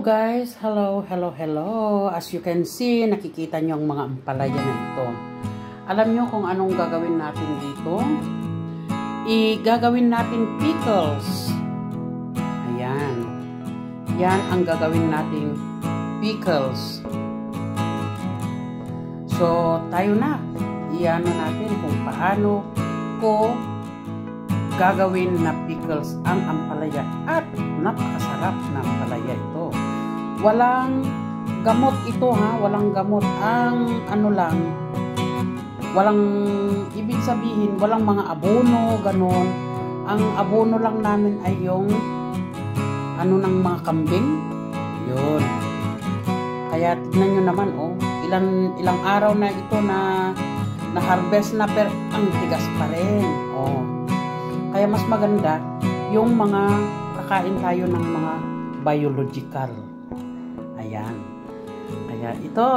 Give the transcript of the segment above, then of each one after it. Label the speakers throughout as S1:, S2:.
S1: guys, hello. As you can see, nakikita nyo ang mga ampalaya na ito. Alam nyo kung anong gagawin natin dito? Gagawin natin pickles. Ayan. Yan ang gagawin nating pickles. So, tayo na. Iano natin kung paano ko gagawin na pickles ang ampalaya. At napakasarap na ampalaya ito. Walang gamot ito ha. Walang gamot. Ang ano lang, walang, ibig sabihin, walang mga abono, ganon. Ang abono lang namin ay yung ano ng mga kambing. Yun. Kaya tignan nyo naman, oh. Ilang araw na ito na harvest na, pero ang tigas pa rin. Oh. Kaya mas maganda yung mga kakain tayo ng mga biological. Ayan. Kaya ito,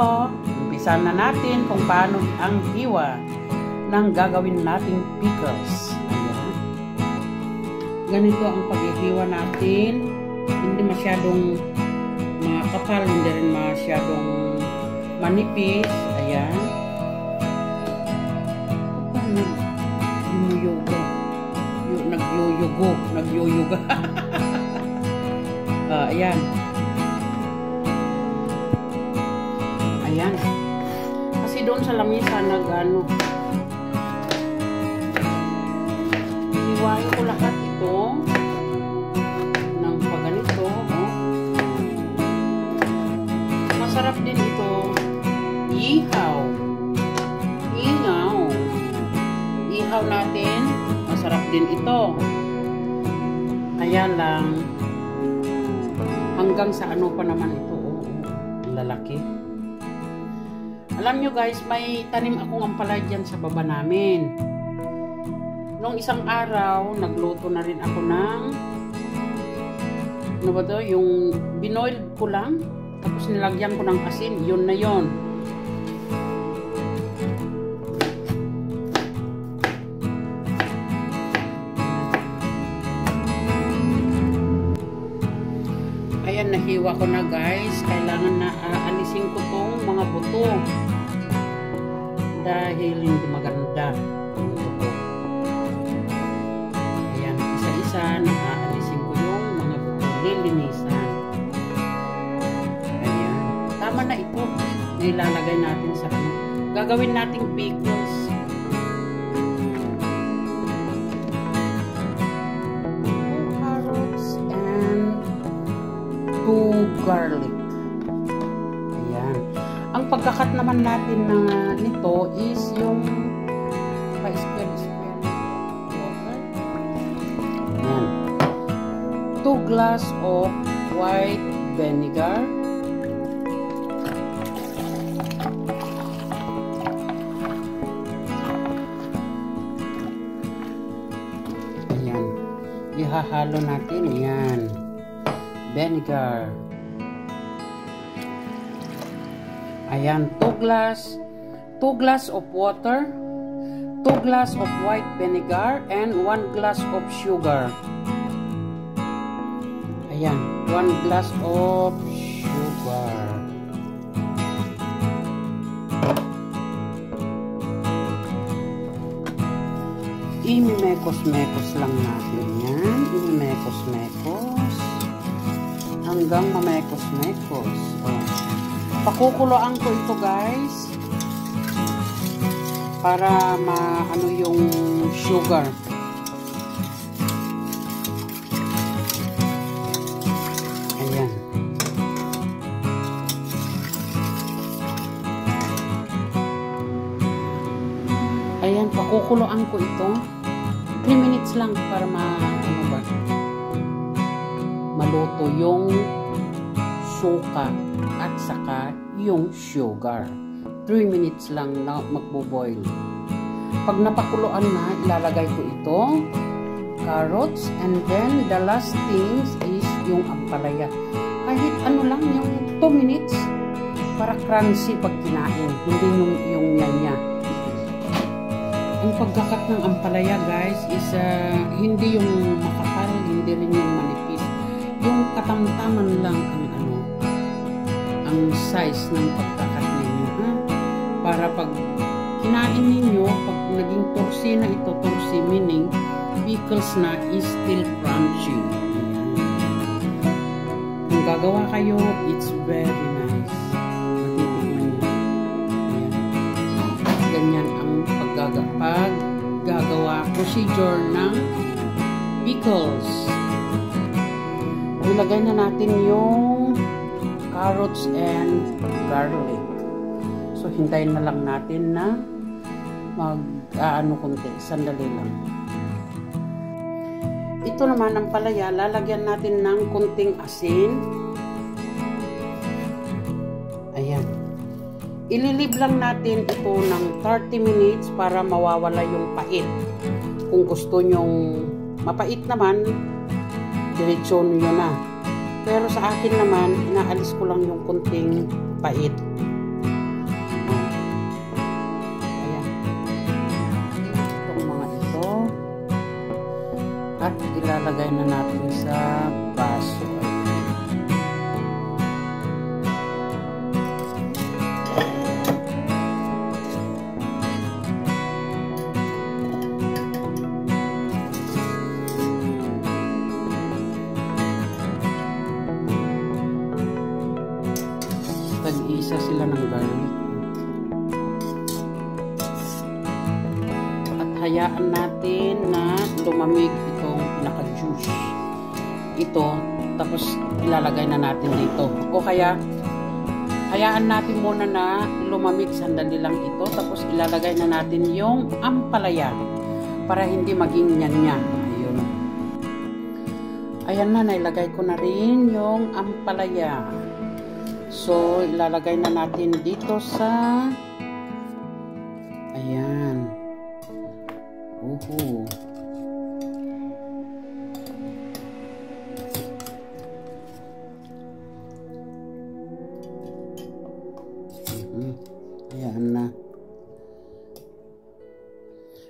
S1: umpisan na natin kung paano ang hiwa ng gagawin nating pickles. Ayan. Ganito ang paghihiwa natin. Hindi masyadong makapal, hindi rin masyadong manipis. Ayan. Paano yumuyoga? Nagyoyoga. Ayan. Ayan. Kasi doon sa lamisa nag-ano. Hiwain ko lahat ito ng paganito. Oh. Masarap din ito. Ihaw natin. Masarap din ito. Kaya lang hanggang sa ano pa naman ito. Oh, lalaki. Alam nyo guys, may tanim akong ampalaya dyan sa baba namin. Nung isang araw, nagluto na rin ako ng ano ba to? Yung binoil ko lang. Tapos nilagyan ko ng asin. Yun na yun. Ayan, nahiwa ko na guys. Kailangan na alisin ko tong mga buto. Dahil hindi maganda ang buto. Ayan, isa-isa naaalisin ko yung mga buto. Lilinisan. Ayan. Tama na ito. Nilalagay natin sa ano. Gagawin nating pickles. Garlic. Ayan. Ang pagkakat naman natin na nito is yung pa-square water. Ayan. 2 glass of white vinegar. Ayan. Ihahalo natin. Ayan. Vinegar. Ayan, 2 glass of water, 2 glass of white vinegar, and 1 glass of sugar. Ayan, 1 glass of sugar. Imimekos-mekos lang natin yan. Imimekos-mekos. Hanggang mamekos-mekos. Oh. Pakukuloan ko ito guys para maano yung sugar. Ayan. Ayan, pakukuloan ko ito 3 minutes lang para maluto yung suka at saka yung sugar. 3 minutes lang na magbo-boil. Pag napakuloan na, ilalagay ko ito, carrots, and then the last things is yung ampalaya. Kahit ano lang, yung 2 minutes para crunchy pag kinain. Hindi yung nyanya. Ang pagkakat ng ampalaya guys is hindi yung makapal, hindi rin yung manipis. Yung katamtaman lang ang ano. ang size ng pagkakat ninyo, ha? Para pag kinain ninyo, pag naging torsi na ito, torsi meaning pickles na is still crunchy. Kung gagawa kayo, it's very nice. Matitikman nyo. Ganyan ang paggagawa procedure ng pickles. Ilagay na natin yung carrots and garlic. So, hintayin na lang natin na kunti. Sandali lang. Ito naman ang palaya. Lalagyan natin ng kunting asin. Ayan. Ililib lang natin ito ng 30 minutes para mawawala yung pait. Kung gusto nyong mapait naman, diretso nyo na. Pero sa akin naman, inaalis ko lang yung kunting pait. Ayan. Itong mga ito. At ilalagay na natin sa baso. Tag-isa sila ng garlic. At hayaan natin na lumamig itong pinaka-juice. Ito, tapos ilalagay na natin dito. O kaya, hayaan natin muna na lumamig, sandali lang ito, tapos ilalagay na natin yung ampalaya para hindi maging nyan-nyan. Ayun. Ayan na, nailagay ko na rin yung ampalaya. So, ilalagay na natin dito sa ayan. Uhu. Ayan na.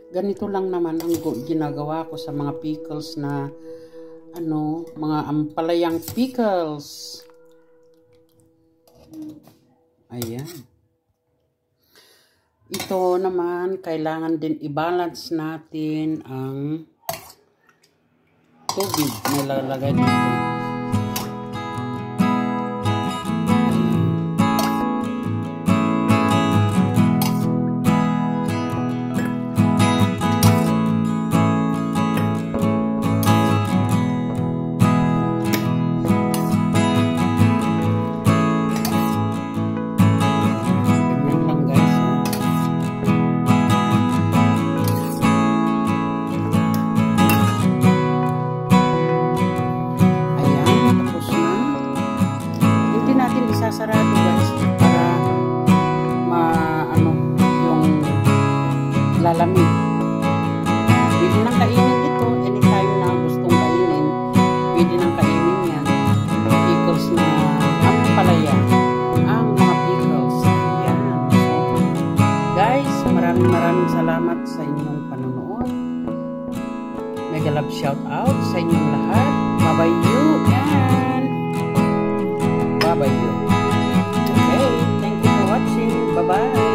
S1: Ganito lang naman ang ginagawa ko sa mga pickles na mga ampalayang pickles. Ayan. Ito naman, kailangan din i-balance natin ang tubig na lalagay dito. Sarado guys para yung lalamig. Pwede nang kainin ito anytime na gustong kainin. Pwede nang kainin yan. Pickles na ampalaya. Ang mga pickles. Ayan. So, guys, maraming salamat sa inyong panonood. Mega love shout out sa inyong lahat. Bye-bye you and bye-bye you. Thank you for watching. Bye-bye.